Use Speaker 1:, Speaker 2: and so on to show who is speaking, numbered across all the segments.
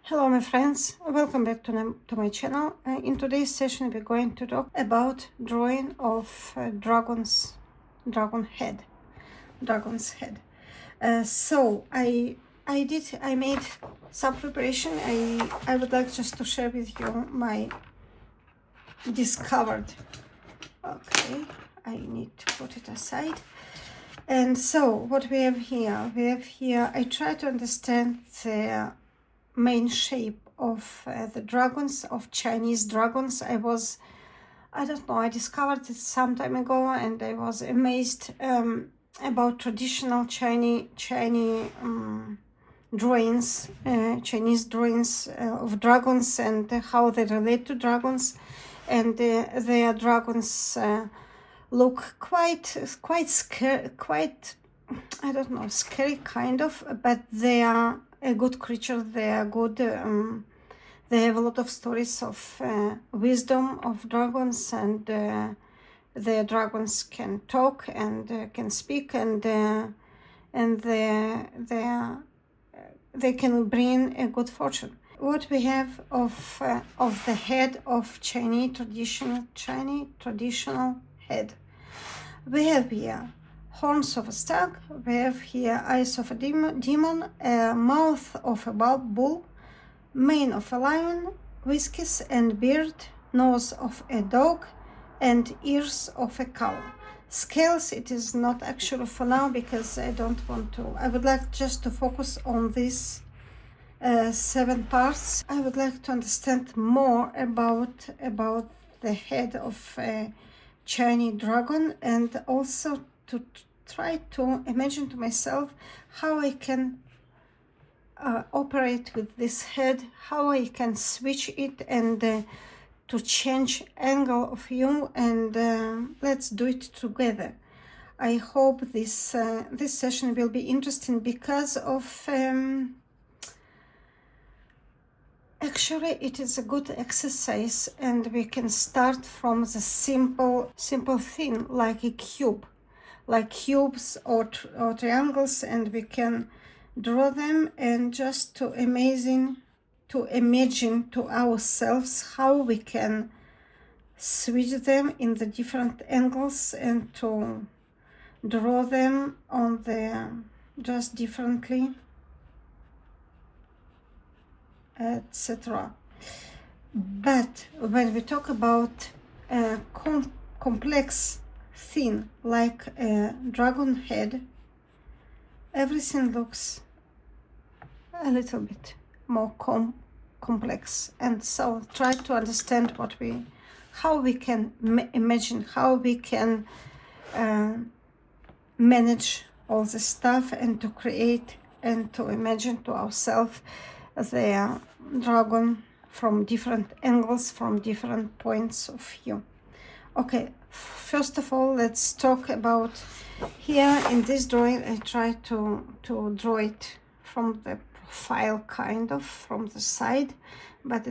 Speaker 1: Hello my friends, welcome back to my channel. In today's session we're going to talk about drawing of dragon's head. So I made some preparation. I would like just to share with you my discovered. Okay, I need to put it aside. And so what we have here, I try to understand the main shape of the dragons, of Chinese dragons. I don't know, I discovered it some time ago and I was amazed about traditional Chinese drawings, Chinese drawings of dragons and how they relate to dragons. And their dragons look quite scary, I don't know, scary kind of, but they are a good creature. They are good. They have a lot of stories of wisdom of dragons, and the dragons can talk and can speak, and they can bring a good fortune. What we have of the head of Chinese traditional head, we have here horns of a stag, we have here eyes of a demon, a mouth of a bull, mane of a lion, whiskers and beard, nose of a dog, and ears of a cow. Scales, it is not actually for now because I don't want to. I would like just to focus on these 7 parts. I would like to understand more about the head of a Chinese dragon, and also to try to imagine to myself how I can operate with this head, how I can switch it and to change angle of view, and let's do it together. I hope this session will be interesting because of actually it is a good exercise, and we can start from the simple thing like a cube, like cubes or triangles, and we can draw them and just to imagine to ourselves how we can switch them in the different angles and to draw them on the just differently, etc. But when we talk about a complex thing like a dragon head, everything looks a little bit more complex, and so try to understand how we can imagine, how we can manage all this stuff and to create and to imagine to ourselves the dragon from different angles, from different points of view. Okay, first of all, let's talk about here in this drawing. I try to draw it from the profile, kind of from the side, but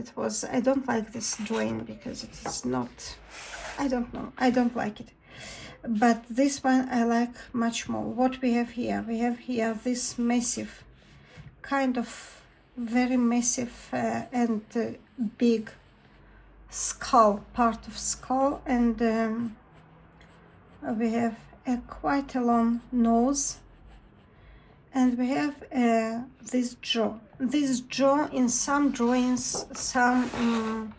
Speaker 1: I don't like this drawing because it is not, I don't know, I don't like it. But this one I like much more. What we have here this massive, kind of very massive and big skull, part of skull, and we have quite a long nose, and we have this jaw. This jaw in some drawings, some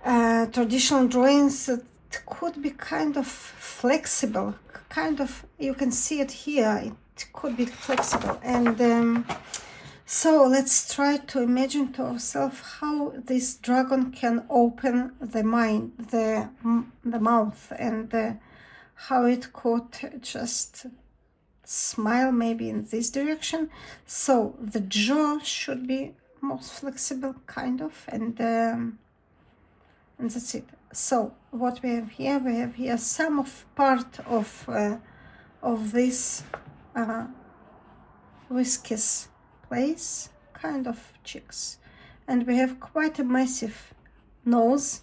Speaker 1: traditional drawings, it could be kind of flexible, kind of, you can see it here, it could be flexible. And so let's try to imagine to ourselves how this dragon can open the mind, the mouth, and how it could just smile maybe in this direction. So the jaw should be most flexible, kind of, and that's it. So what we have here, some of part of this whiskers place, kind of cheeks, and we have quite a massive nose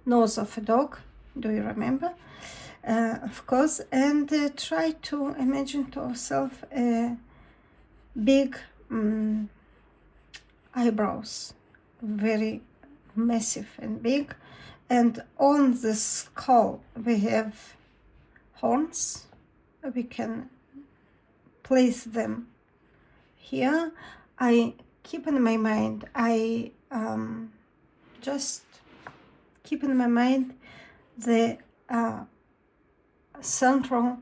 Speaker 1: of a dog. Do you remember? Of course. And try to imagine to ourselves a big eyebrows, very massive and big. And on the skull we have horns. We can place them here. I keep in my mind, I just keep in my mind the central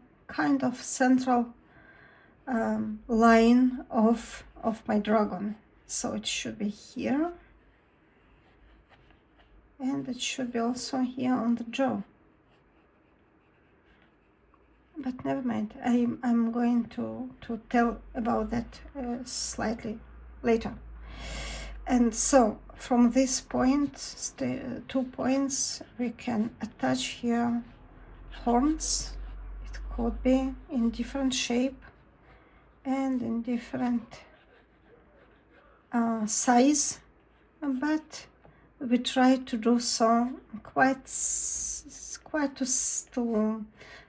Speaker 1: line of my dragon. So it should be here, and it should be also here on the jaw. But never mind, I'm going to tell about that slightly later. And so from this point, 2 points, we can attach here horns. It could be in different shape and in different size, but we try to do so quite to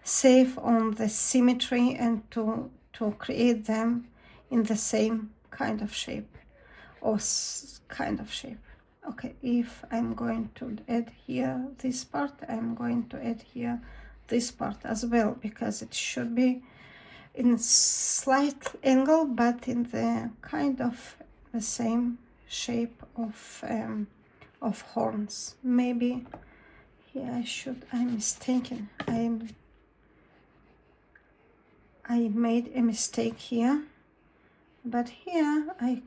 Speaker 1: save on the symmetry and to create them in the same kind of shape or kind of shape. Okay, if I'm going to add here this part, I'm going to add here this part as well, because it should be in slight angle but in the kind of the same shape of horns. Maybe here I'm mistaken. I made a mistake here, but here I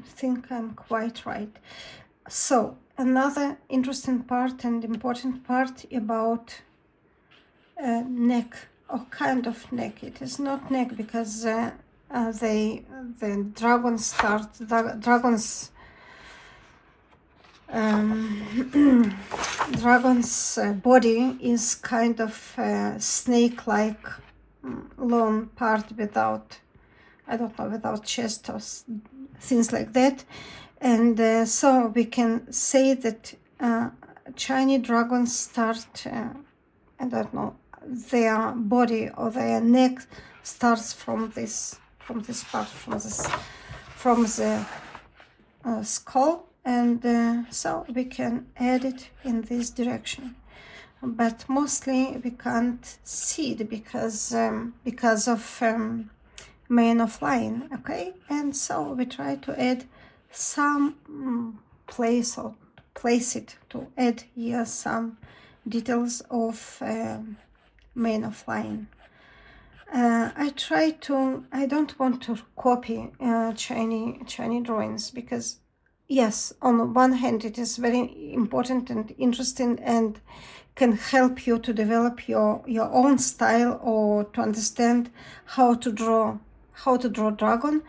Speaker 1: think I'm quite right. So another interesting part and important part about neck, or kind of neck. It is not neck, because the dragon's dragon's body is kind of snake-like long part without, I don't know, without chest or things like that. And so we can say that Chinese dragons start, I don't know, their body or their neck starts from this part, from the skull. And so we can add it in this direction, but mostly we can't see it because of mane of lion. Okay, and so we try to add some place it to add here some details of mane of lion. I don't want to copy Chinese drawings, because yes, on one hand it is very important and interesting and can help you to develop your own style or to understand how to draw dragon,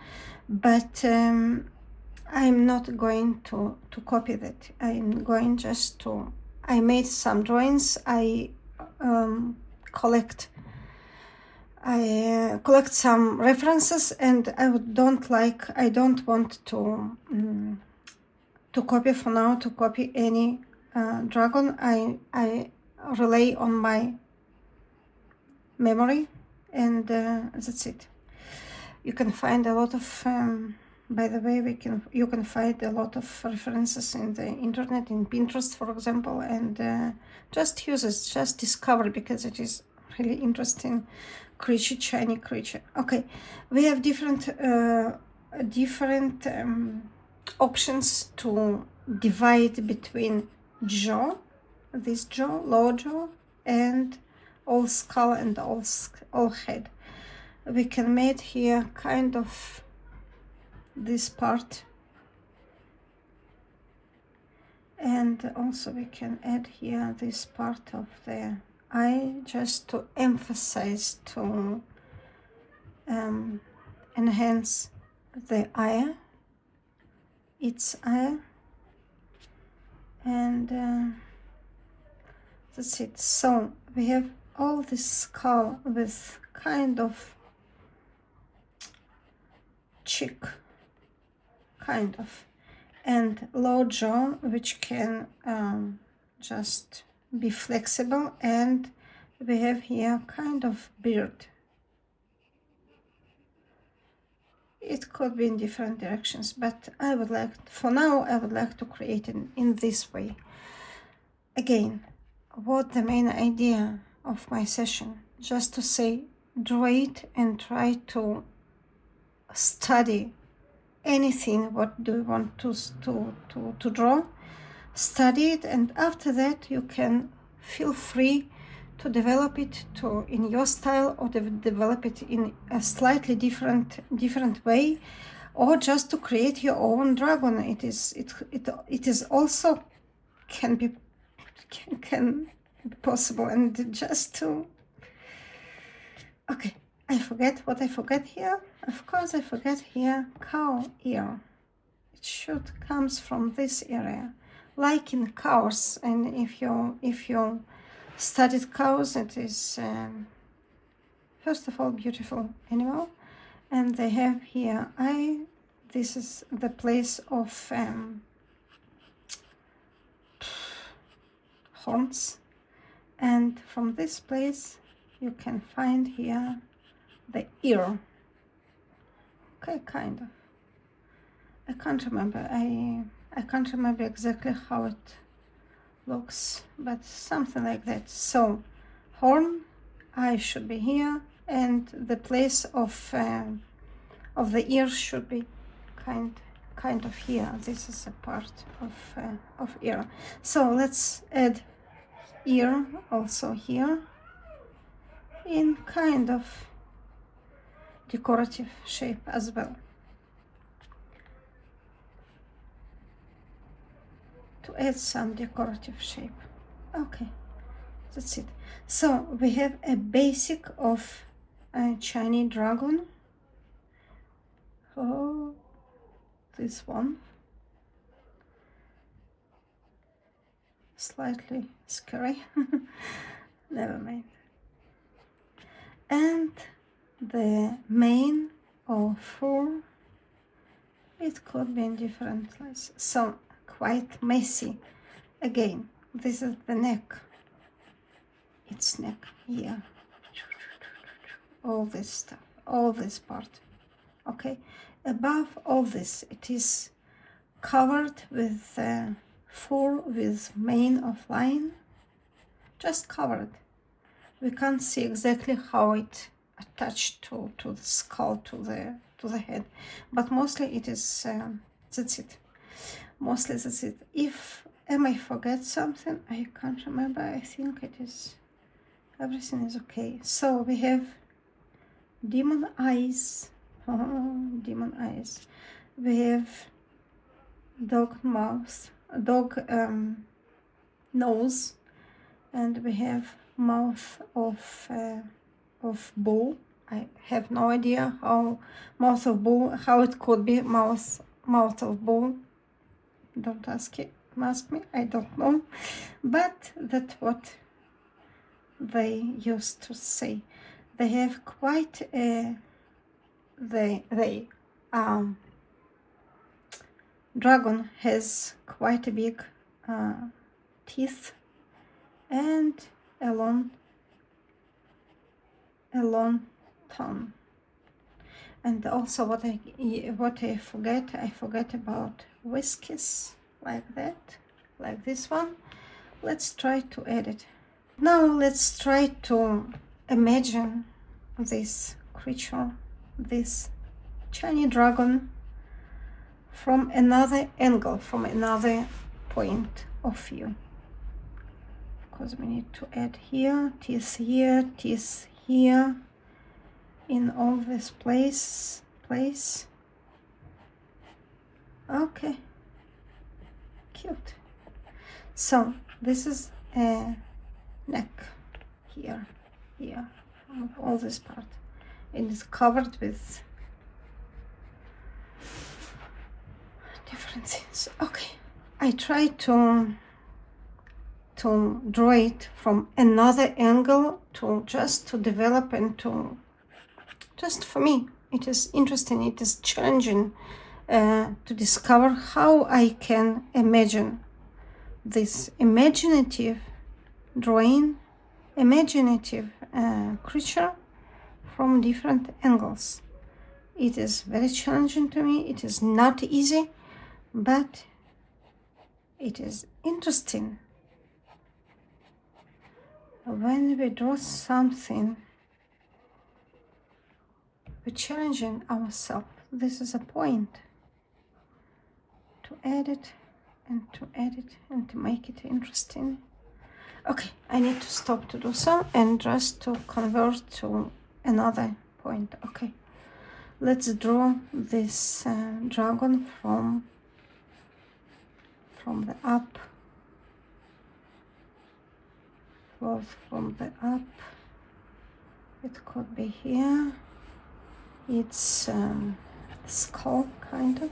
Speaker 1: but I'm not going to copy that. I'm going just to, I made some drawings. I collect some references, and I don't want to copy for now, to copy any dragon. I rely on my memory, and that's it. You can find a lot of by the way, you can find a lot of references in the internet, in Pinterest, for example, and just use it, just discover, because it is really interesting creature, Chinese creature. Okay, we have different options to divide between jaw, this jaw, lower jaw, and all skull and all head. We can make here kind of this part, and also we can add here this part of the eye, just to emphasize, to enhance the eye, its eye, and that's it. So we have all this skull with kind of cheek, kind of, and low jaw, which can just be flexible, and we have here kind of beard. it could be in different directions, but I would like, for now, I would like to create it in this way. Again, what the main idea of my session, just to say, draw it and try to study anything what do you want to draw, study it, and after that you can feel free to develop it in your style, or develop it in a slightly different way, or just to create your own dragon. It is also can be possible. And just to, okay, I forget what I forget here. Of course I forget here cow ear. It should comes from this area, like in cows. And if you studied cows, it is first of all beautiful animal, and they have here this is the place of horns, and from this place you can find here the ear. Okay, kind of. I can't remember. I can't remember exactly how it looks, but something like that. So horn, eye should be here, and the place of the ear should be kind of here. This is a part of ear. So let's add ear also here in kind of decorative shape as well, to add some decorative shape. Okay, that's it. So we have a basic of a Chinese dragon. Oh, this one, slightly scary. Never mind. And the mane or fur, it could be in different places, so quite messy. Again, this is the neck, its neck here, all this stuff, all this part. Okay, above all this, it is covered with fur, with mane of lion, just covered. We can't see exactly how it attached to the skull, to the head, but mostly it is that's it. Mostly that's it. If I forget something, I can't remember. I think it is, everything is okay. So we have demon eyes. Demon eyes. We have dog mouth, dog nose, and we have mouth of bull. I have no idea how mouth of bull, how it could be mouth of bull. Don't ask me, I don't know, but that's what they used to say. They have quite a dragon has quite a big teeth and a long tongue. And also what I forget about whiskers, like that, like this one. Let's try to add it. Now let's try to imagine this creature, this Chinese dragon, from another angle, from another point of view. Because we need to add here, teeth here, in all this place. Okay, cute. So this is a neck here, all this part, and it's covered with different things. Okay, I try to draw it from another angle, to develop, and just for me it is interesting, it is challenging to discover how I can imagine this imaginative drawing, imaginative creature from different angles. It is very challenging to me. It is not easy, but it is interesting. When we draw something, we're challenging ourselves. This is a point. To edit and to edit and to make it interesting. Okay, I need to stop to do so and just to convert to another point. Okay, let's draw this dragon from the up. Well, from the up, it could be here. It's skull, kind of.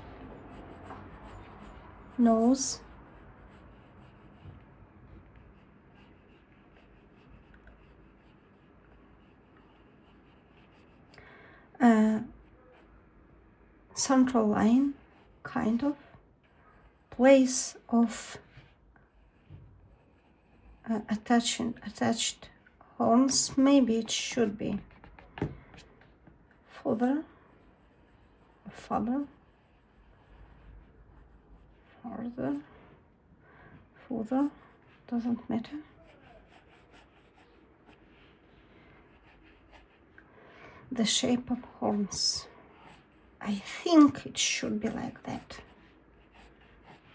Speaker 1: Nose. Central line, kind of. Place of attached horns. Maybe it should be further, further, doesn't matter. The shape of horns. I think it should be like that.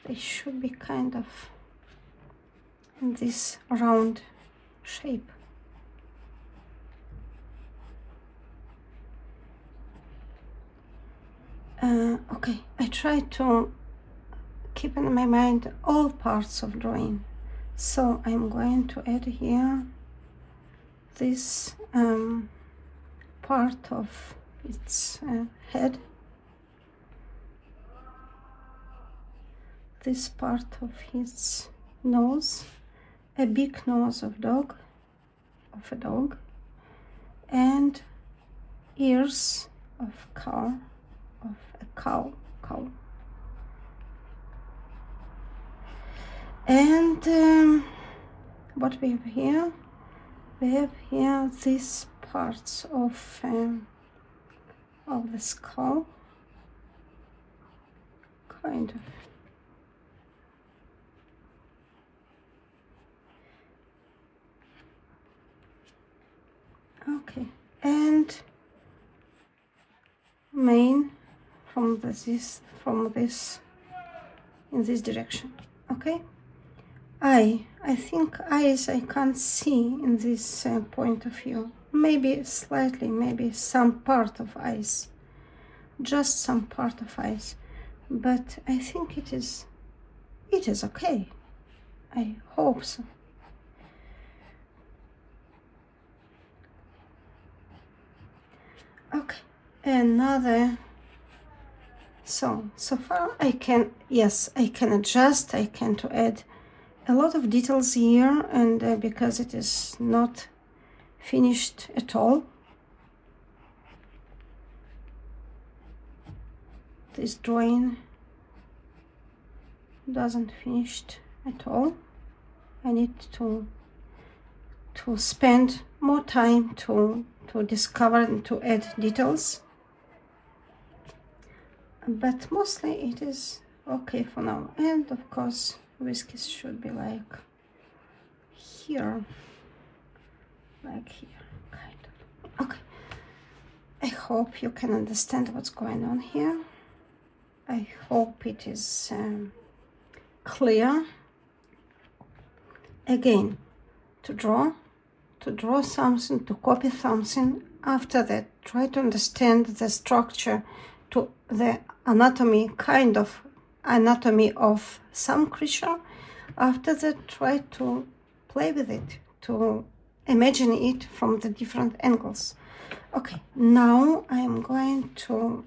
Speaker 1: They should be kind of in this round shape. Okay, I try to keep in my mind all parts of drawing. So I'm going to add here this part of its head, this part of his nose, a big nose of a dog, and ears of a cow. And what we have here? We have here these parts of the skull, kind of. Okay, and mane from this in this direction. Okay, I think eyes I can't see in this point of view. Maybe slightly, maybe some part of eyes, just some part of eyes, but I think it is okay. I hope so. Okay, another. So far I can adjust, I can to add a lot of details here, and because it is not finished at all, this drawing doesn't finished at all. I need to spend more time to discover and to add details, but mostly it is okay for now. And of course whiskers should be like here, kind of. Okay, I hope you can understand what's going on here. I hope it is clear. Again, to draw something, to copy something. After that, try to understand the structure, to the anatomy, kind of anatomy of some creature. After that, try to play with it, to imagine it from the different angles. Okay, now I am going to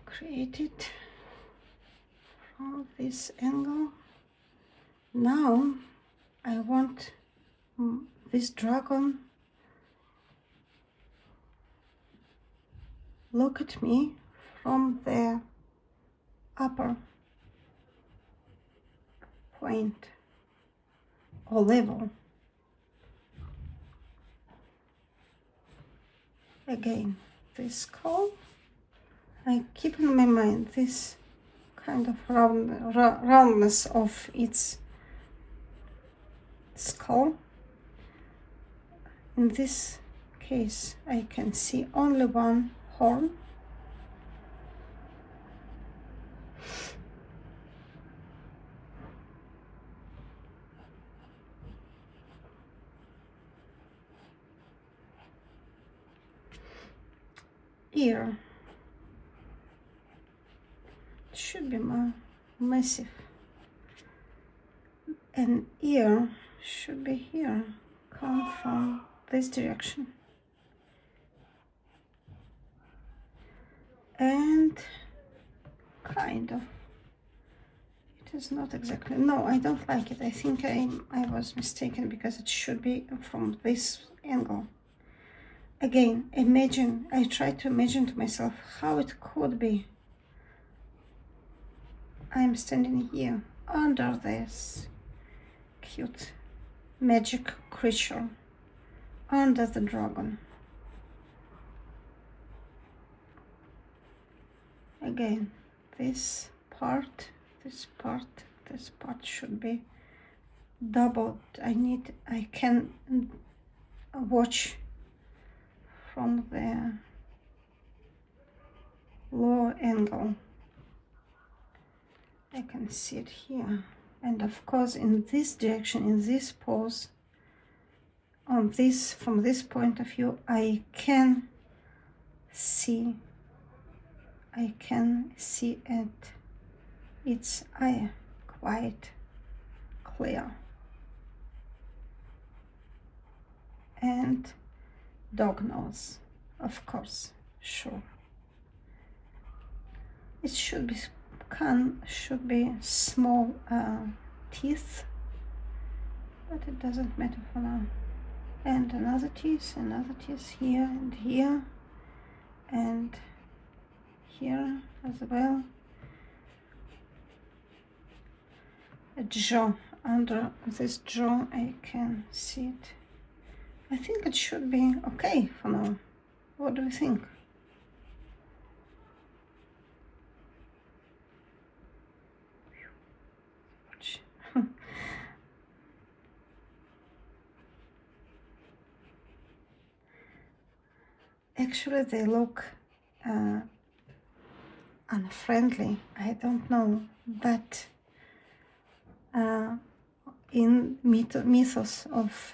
Speaker 1: create it from this angle. Now I want this dragon look at me from the upper point or level. Again, this skull, I keep in my mind this kind of roundness of its skull. In this case, I can see only one horn. Ear. It should be more massive. An ear should be here, come from this direction. And kind of. It is not exactly. No, I don't like it. I think I was mistaken because it should be from this angle. Again, imagine, I try to imagine to myself how it could be. I'm standing here under this cute magic creature, under the dragon. Again, this part should be doubled. I can watch from the lower angle. I can see it here. And of course, in this direction, in this pose, on this, from this point of view, I can see it. Its eye quite clear. And dog nose, of course, sure. It should be small teeth, but it doesn't matter for now. And another teeth here and here, and here as well. A jaw, under this jaw I can see it. I think it should be okay for now. What do you think? Actually, they look unfriendly. I don't know, but in mythos of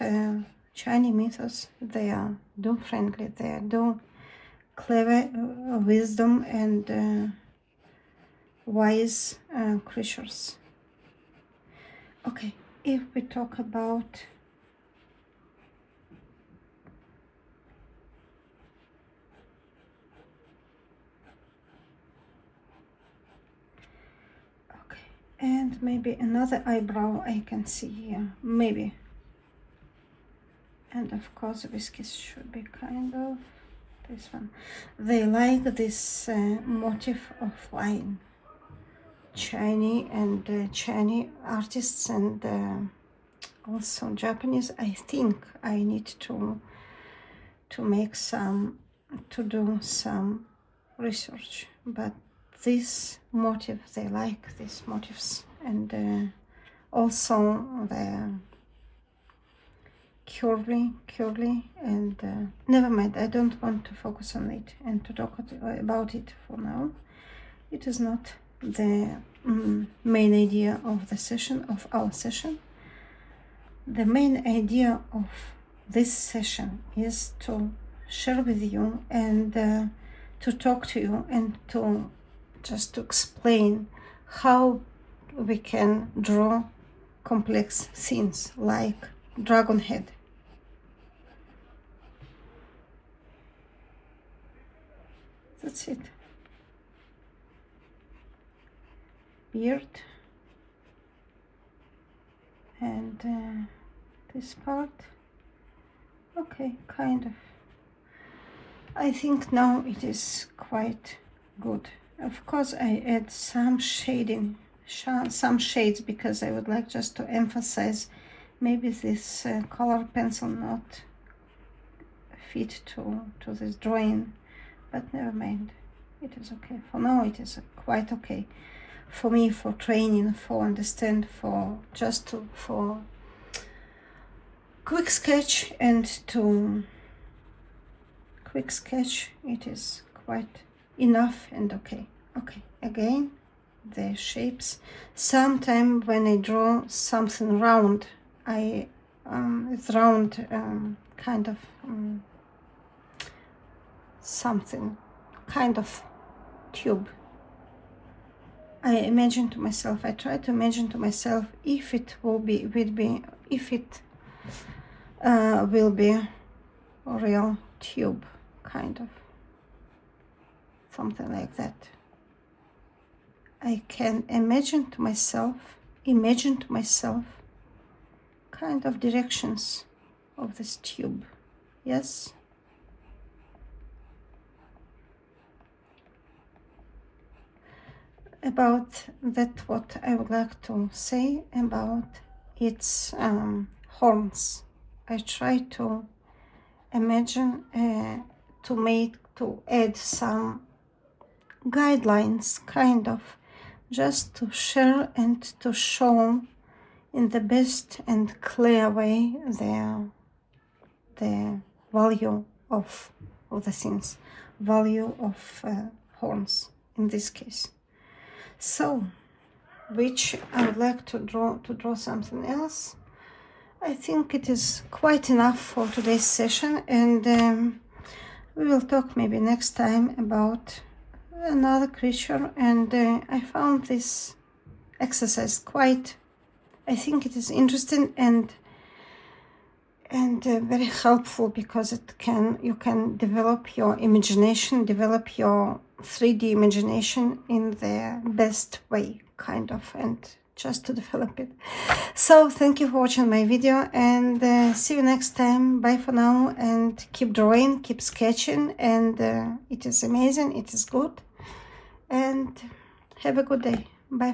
Speaker 1: Chinese mythos, they are do friendly. They are do clever, wisdom and wise creatures. Okay, if we talk about and maybe another eyebrow I can see here, maybe. And of course, the whiskers should be kind of this one. They like this motif of line. Chinese artists and also Japanese. I think I need to do some research, but this motif, they like these motifs, and also the curly, and never mind, I don't want to focus on it and to talk about it for now. It is not the main idea of the session, of our session. The main idea of this session is to share with you and to talk to you and to just to explain how we can draw complex scenes like dragon head. That's it. Beard and this part. Okay, kind of. I think now it is quite good. Of course, I add some shading, some shades, because I would like just to emphasize maybe this color pencil not fit to this drawing, but never mind, it is okay. For now it is quite okay for me, for training, for understand, for just to, for quick sketch and to quick sketch, it is quite enough and okay. Okay, again, the shapes. Sometimes when I draw something round, it's round, kind of something, kind of tube. I imagine to myself, I try to imagine to myself if it will be, if it will be a real tube, kind of something like that. I can imagine to myself kind of directions of this tube. Yes. About that, what I would like to say about its horns. I try to imagine to add some guidelines, kind of, just to share and to show in the best and clear way the value of the things, value of horns in this case. So, which I would like to draw something else. I think it is quite enough for today's session, and we will talk maybe next time about another creature. And I found this exercise quite, I think it is interesting and very helpful, because you can develop your imagination, develop your 3D imagination in the best way, kind of, and just to develop it. So thank you for watching my video, and see you next time. Bye for now, and keep drawing, keep sketching, and it is amazing, it is good, and have a good day. Bye.